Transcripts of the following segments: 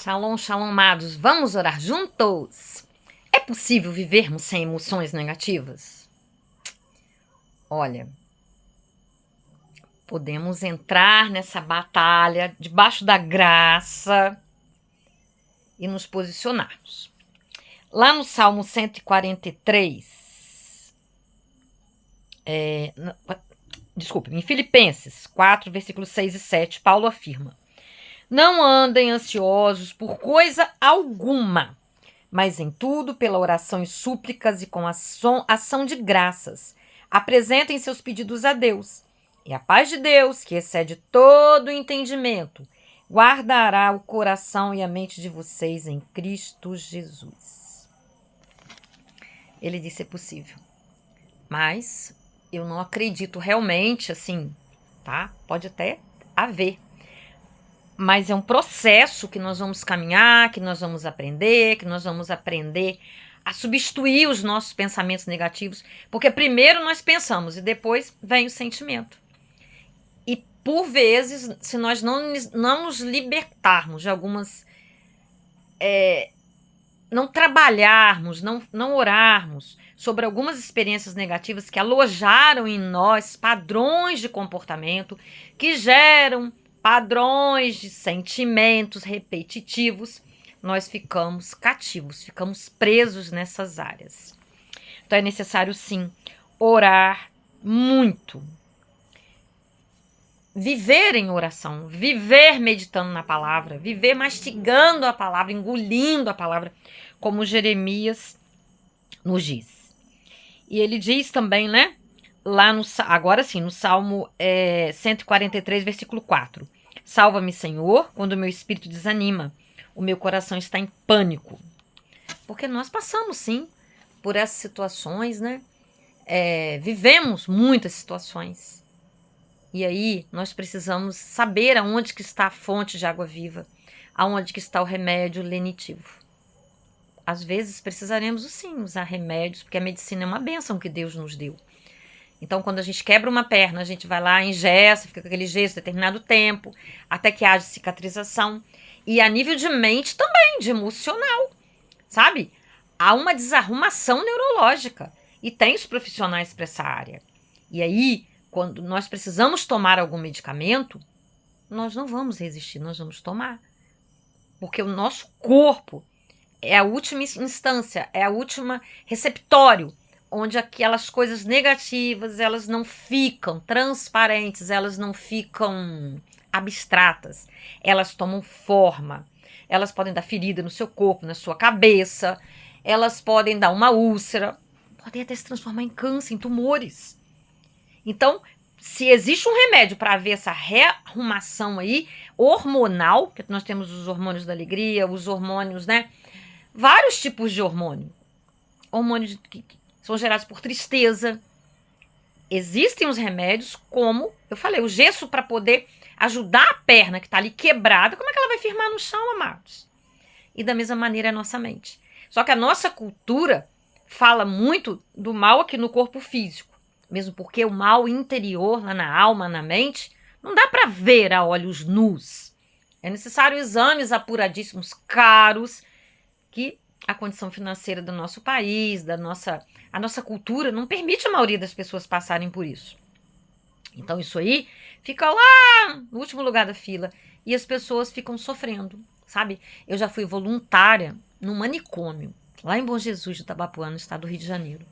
Shalom, shalom, amados. Vamos orar juntos? É possível vivermos sem emoções negativas? Olha, podemos entrar nessa batalha debaixo da graça e nos posicionarmos. Lá no Salmo 143, em Filipenses 4, versículos 6 e 7, Paulo afirma: Não andem ansiosos por coisa alguma, mas em tudo, pela oração e súplicas e com ação de graças, apresentem seus pedidos a Deus. E a paz de Deus, que excede todo o entendimento, guardará o coração e a mente de vocês em Cristo Jesus. Ele disse: é possível. Mas eu não acredito realmente, assim, tá? Pode até haver. Mas é um processo que nós vamos caminhar, que nós vamos aprender a substituir os nossos pensamentos negativos, porque primeiro nós pensamos e depois vem o sentimento. E por vezes, se nós não nos libertarmos de algumas... não trabalharmos, não orarmos sobre algumas experiências negativas que alojaram em nós padrões de comportamento, que geram padrões de sentimentos repetitivos, nós ficamos cativos, ficamos presos nessas áreas. Então é necessário, sim, orar muito. Viver em oração, viver meditando na palavra, viver mastigando a palavra, engolindo a palavra, como Jeremias nos diz. E ele diz também, né? Lá agora sim, no Salmo 143, versículo 4. Salva-me, Senhor, quando o meu espírito desanima. O meu coração está em pânico. Porque nós passamos, sim, por essas situações, né? Vivemos muitas situações. E aí, nós precisamos saber aonde que está a fonte de água viva, aonde que está o remédio lenitivo. Às vezes, precisaremos, sim, usar remédios, porque a medicina é uma bênção que Deus nos deu. Então, quando a gente quebra uma perna, a gente vai lá, engessa, fica com aquele gesso determinado tempo, até que haja cicatrização. E a nível de mente também, de emocional, sabe? Há uma desarrumação neurológica. E tem os profissionais para essa área. E aí, quando nós precisamos tomar algum medicamento, nós não vamos resistir, nós vamos tomar. Porque o nosso corpo é a última instância, é a última receptório, onde aquelas coisas negativas, elas não ficam transparentes, elas não ficam abstratas, elas tomam forma. Elas podem dar ferida no seu corpo, na sua cabeça, elas podem dar uma úlcera, podem até se transformar em câncer, em tumores. Então, se existe um remédio para haver essa rearrumação aí, hormonal, porque nós temos os hormônios da alegria, os hormônios, né? Vários tipos de hormônio. Hormônios que são gerados por tristeza. Existem os remédios, como eu falei, o gesso para poder ajudar a perna que está ali quebrada. Como é que ela vai firmar no chão, amados? E da mesma maneira a nossa mente. Só que a nossa cultura fala muito do mal aqui no corpo físico. Mesmo porque o mal interior, lá na alma, na mente, não dá para ver a olhos nus. É necessário exames apuradíssimos, caros, que a condição financeira do nosso país, a nossa cultura não permite a maioria das pessoas passarem por isso. Então isso aí fica lá no último lugar da fila e as pessoas ficam sofrendo, sabe? Eu já fui voluntária num manicômio, lá em Bom Jesus, de Itabapoana, no estado do Rio de Janeiro.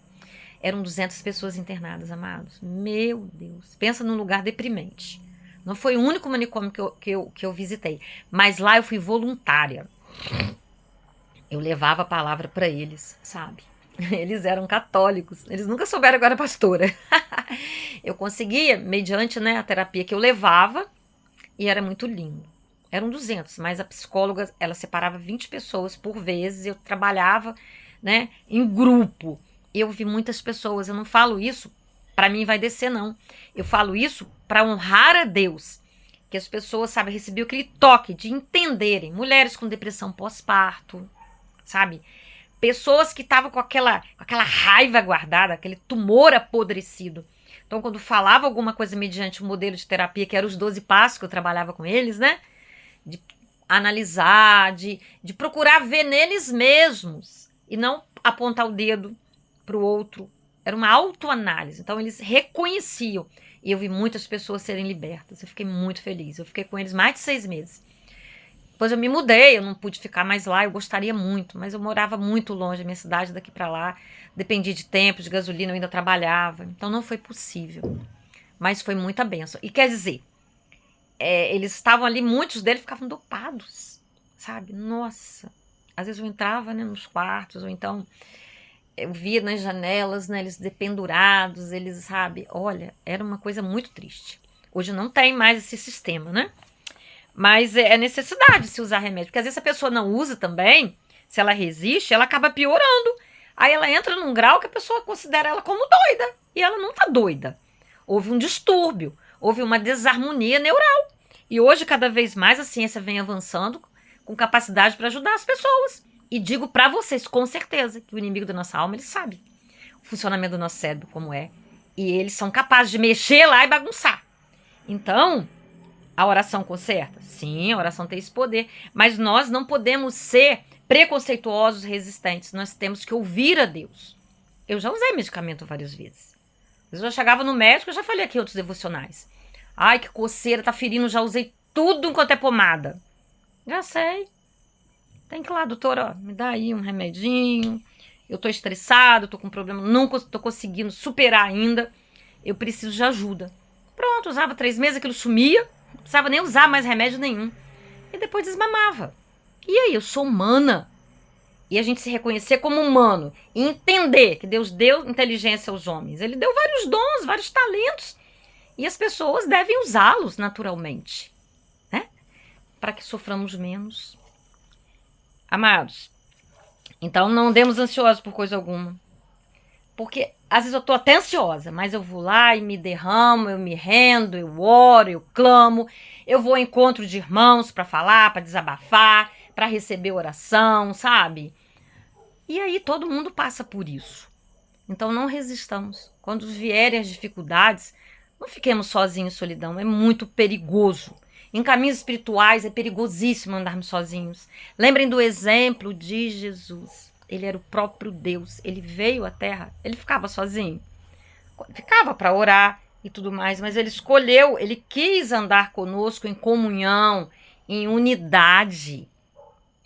Eram 200 pessoas internadas, amados. Meu Deus, pensa num lugar deprimente. Não foi o único manicômio que eu visitei, mas lá eu fui voluntária. Eu levava a palavra para eles, sabe? Eles eram católicos, eles nunca souberam que eu era pastora. Eu conseguia, mediante, né, a terapia que eu levava, e era muito lindo. Eram 200, mas a psicóloga, ela separava 20 pessoas por vez, eu trabalhava, né, em grupo. Eu vi muitas pessoas, eu não falo isso para mim vai descer, não. Eu falo isso para honrar a Deus. Que as pessoas, sabe, recebiam aquele toque de entenderem. Mulheres com depressão pós-parto, sabe? Pessoas que estavam com aquela raiva guardada, aquele tumor apodrecido. Então, quando falava alguma coisa mediante o modelo de terapia, que era os 12 passos que eu trabalhava com eles, né? De analisar, de procurar ver neles mesmos e não apontar o dedo para o outro. Era uma autoanálise. Então, eles reconheciam. E eu vi muitas pessoas serem libertas. Eu fiquei muito feliz. Eu fiquei com eles mais de 6 meses. Depois eu me mudei, eu não pude ficar mais lá, eu gostaria muito, mas eu morava muito longe, a minha cidade daqui para lá, dependia de tempo, de gasolina, eu ainda trabalhava, então não foi possível, mas foi muita bênção. E quer dizer, eles estavam ali, muitos deles ficavam dopados, sabe? Nossa, às vezes eu entrava, né, nos quartos, ou então eu via nas janelas, né, eles dependurados, eles, sabe? Olha, era uma coisa muito triste. Hoje não tem mais esse sistema, né? Mas é necessidade se usar remédio. Porque às vezes a pessoa não usa também, se ela resiste, ela acaba piorando. Aí ela entra num grau que a pessoa considera ela como doida. E ela não tá doida. Houve um distúrbio, houve uma desarmonia neural. E hoje, cada vez mais, a ciência vem avançando com capacidade para ajudar as pessoas. E digo para vocês, com certeza, que o inimigo da nossa alma, ele sabe o funcionamento do nosso cérebro, como é. E eles são capazes de mexer lá e bagunçar. Então, a oração conserta? Sim, a oração tem esse poder. Mas nós não podemos ser preconceituosos, resistentes. Nós temos que ouvir a Deus. Eu já usei medicamento várias vezes. Às vezes eu chegava no médico, eu já falei aqui em outros devocionais. Ai, que coceira, tá ferindo, já usei tudo enquanto é pomada. Já sei. Tem que ir lá, doutora, ó, me dá aí um remedinho. Eu tô estressado, tô com problema, não tô conseguindo superar ainda. Eu preciso de ajuda. Pronto, usava 3 meses, aquilo sumia. Não precisava nem usar mais remédio nenhum. E depois desmamava. E aí, eu sou humana. E a gente se reconhecer como humano. E entender que Deus deu inteligência aos homens. Ele deu vários dons, vários talentos. E as pessoas devem usá-los naturalmente. Né? Para que soframos menos. Amados, então não andemos ansiosos por coisa alguma. Porque às vezes eu tô até ansiosa, mas eu vou lá e me derramo, eu me rendo, eu oro, eu clamo, eu vou ao encontro de irmãos para falar, para desabafar, para receber oração, sabe? E aí todo mundo passa por isso. Então não resistamos. Quando vierem as dificuldades, não fiquemos sozinhos em solidão, é muito perigoso. Em caminhos espirituais é perigosíssimo andarmos sozinhos. Lembrem do exemplo de Jesus. Ele era o próprio Deus. Ele veio à Terra. Ele ficava sozinho. Ficava para orar e tudo mais, mas ele escolheu, ele quis andar conosco em comunhão, em unidade.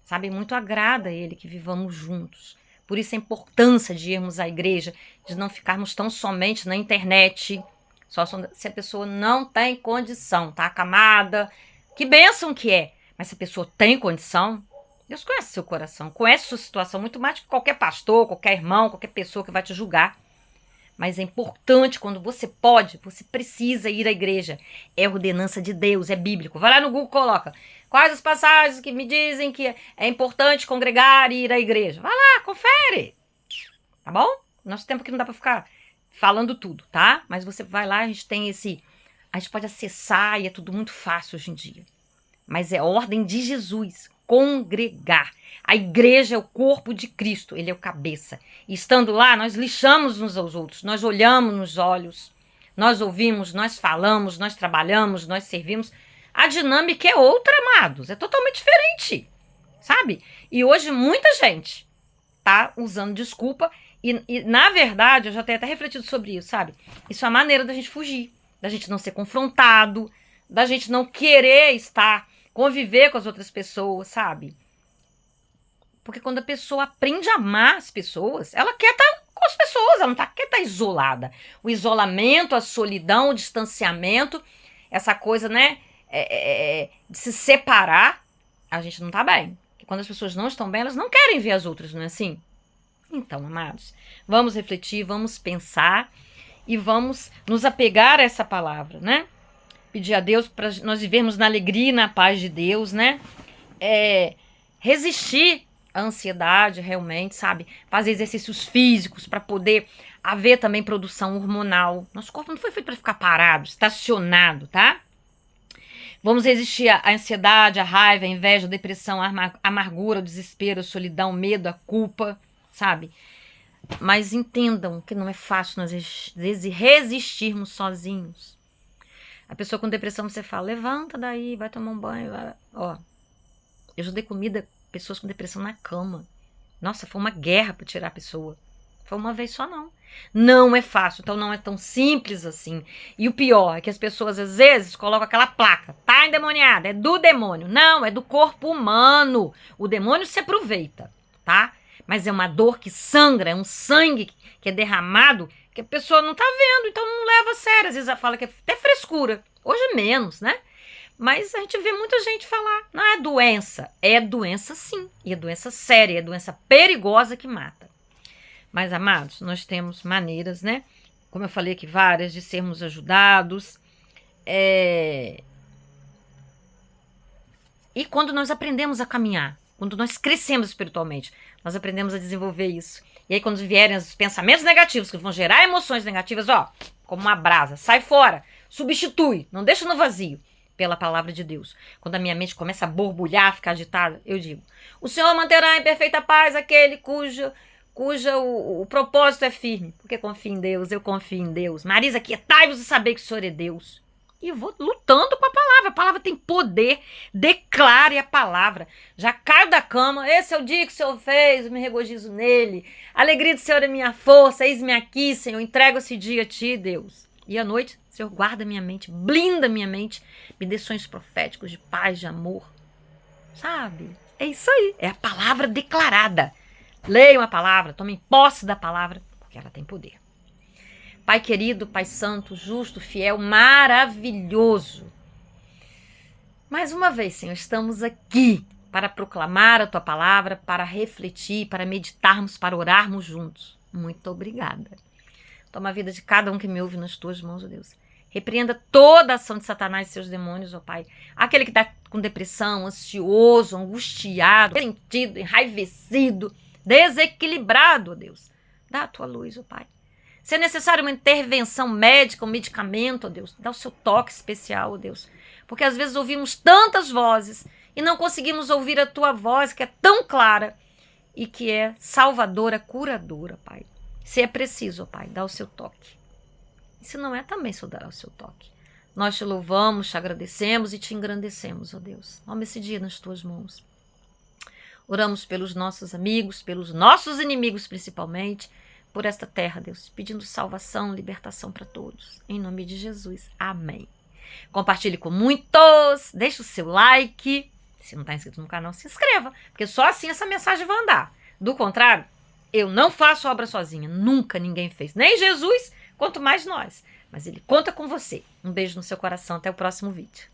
Sabe, muito agrada a ele que vivamos juntos. Por isso a importância de irmos à igreja, de não ficarmos tão somente na internet. Só se a pessoa não tem condição, tá acamada. Que bênção que é. Mas se a pessoa tem condição, Deus conhece seu coração, conhece sua situação, muito mais que qualquer pastor, qualquer irmão, qualquer pessoa que vai te julgar. Mas é importante, quando você pode, você precisa ir à igreja. É ordenança de Deus, é bíblico. Vai lá no Google, coloca quais as passagens que me dizem que é importante congregar e ir à igreja. Vai lá, confere. Tá bom? Nosso tempo aqui não dá pra ficar falando tudo, tá? Mas você vai lá, a gente tem a gente pode acessar e é tudo muito fácil hoje em dia. Mas é ordem de Jesus, congregar. A igreja é o corpo de Cristo, ele é o cabeça. E estando lá, nós lixamos uns aos outros, nós olhamos nos olhos, nós ouvimos, nós falamos, nós trabalhamos, nós servimos. A dinâmica é outra, amados, é totalmente diferente, sabe? E hoje muita gente tá usando desculpa e na verdade, eu já tenho até refletido sobre isso, sabe? Isso é a maneira da gente fugir, da gente não ser confrontado, da gente não querer conviver com as outras pessoas, sabe? Porque quando a pessoa aprende a amar as pessoas, ela quer estar com as pessoas, ela não quer estar isolada. O isolamento, a solidão, o distanciamento, essa coisa, né, de se separar, a gente não tá bem. E quando as pessoas não estão bem, elas não querem ver as outras, não é assim? Então, amados, vamos refletir, vamos pensar e vamos nos apegar a essa palavra, né? Pedir a Deus para nós vivermos na alegria e na paz de Deus, né? Resistir à ansiedade, realmente, sabe? Fazer exercícios físicos para poder haver também produção hormonal. Nosso corpo não foi feito para ficar parado, estacionado, tá? Vamos resistir à ansiedade, à raiva, à inveja, à depressão, à amargura, ao desespero, à solidão, ao medo, à culpa, sabe? Mas entendam que não é fácil nós resistirmos sozinhos. A pessoa com depressão, você fala, levanta daí, vai tomar um banho, vai. Ó. Eu já dei comida a pessoas com depressão na cama. Nossa, foi uma guerra para tirar a pessoa. Foi uma vez só, não. Não é fácil, então não é tão simples assim. E o pior é que as pessoas às vezes colocam aquela placa, tá endemoniada, é do demônio. Não, é do corpo humano. O demônio se aproveita, tá? Mas é uma dor que sangra, é um sangue que é derramado que a pessoa não tá vendo, então não leva a sério. Às vezes ela fala que é até frescura. Hoje menos, né? Mas a gente vê muita gente falar, não é doença. É doença sim, e é doença séria, é doença perigosa que mata. Mas, amados, nós temos maneiras, né? Como eu falei aqui, várias, de sermos ajudados. E quando nós aprendemos a caminhar, quando nós crescemos espiritualmente, nós aprendemos a desenvolver isso. E aí, quando vierem os pensamentos negativos, que vão gerar emoções negativas, ó, como uma brasa, sai fora, substitui, não deixa no vazio, pela palavra de Deus. Quando a minha mente começa a borbulhar, ficar agitada, eu digo, o Senhor manterá em perfeita paz aquele cujo o propósito é firme, porque confio em Deus, eu confio em Deus. Marisa, quietai-vos e saber que o Senhor é Deus. E eu vou lutando com a palavra tem poder, declare a palavra. Já caio da cama, esse é o dia que o Senhor fez, eu me regozijo nele. A alegria do Senhor é minha força, eis-me aqui, Senhor, entrego esse dia a ti, Deus. E à noite, Senhor, guarda minha mente, blinda minha mente, me dê sonhos proféticos de paz, de amor. Sabe? É isso aí, é a palavra declarada. Leiam a palavra, tomem posse da palavra, porque ela tem poder. Pai querido, Pai santo, justo, fiel, maravilhoso. Mais uma vez, Senhor, estamos aqui para proclamar a Tua palavra, para refletir, para meditarmos, para orarmos juntos. Muito obrigada. Toma a vida de cada um que me ouve nas Tuas mãos, ó Deus. Repreenda toda a ação de Satanás e seus demônios, ó Pai. Aquele que está com depressão, ansioso, angustiado, sentido, enraivecido, desequilibrado, ó Deus. Dá a tua luz, ó Pai. Se é necessário uma intervenção médica, um medicamento, ó Deus, dá o seu toque especial, ó Deus. Porque às vezes ouvimos tantas vozes e não conseguimos ouvir a tua voz, que é tão clara e que é salvadora, curadora, Pai. Se é preciso, ó Pai, dá o seu toque. E se não é, também só dará o seu toque. Nós te louvamos, te agradecemos e te engrandecemos, ó Deus. Toma esse dia nas tuas mãos. Oramos pelos nossos amigos, pelos nossos inimigos principalmente, por esta terra, Deus, pedindo salvação, libertação para todos. Em nome de Jesus. Amém. Compartilhe com muitos, deixe o seu like. Se não está inscrito no canal, se inscreva, porque só assim essa mensagem vai andar. Do contrário, eu não faço obra sozinha, nunca ninguém fez, nem Jesus, quanto mais nós. Mas ele conta com você. Um beijo no seu coração, até o próximo vídeo.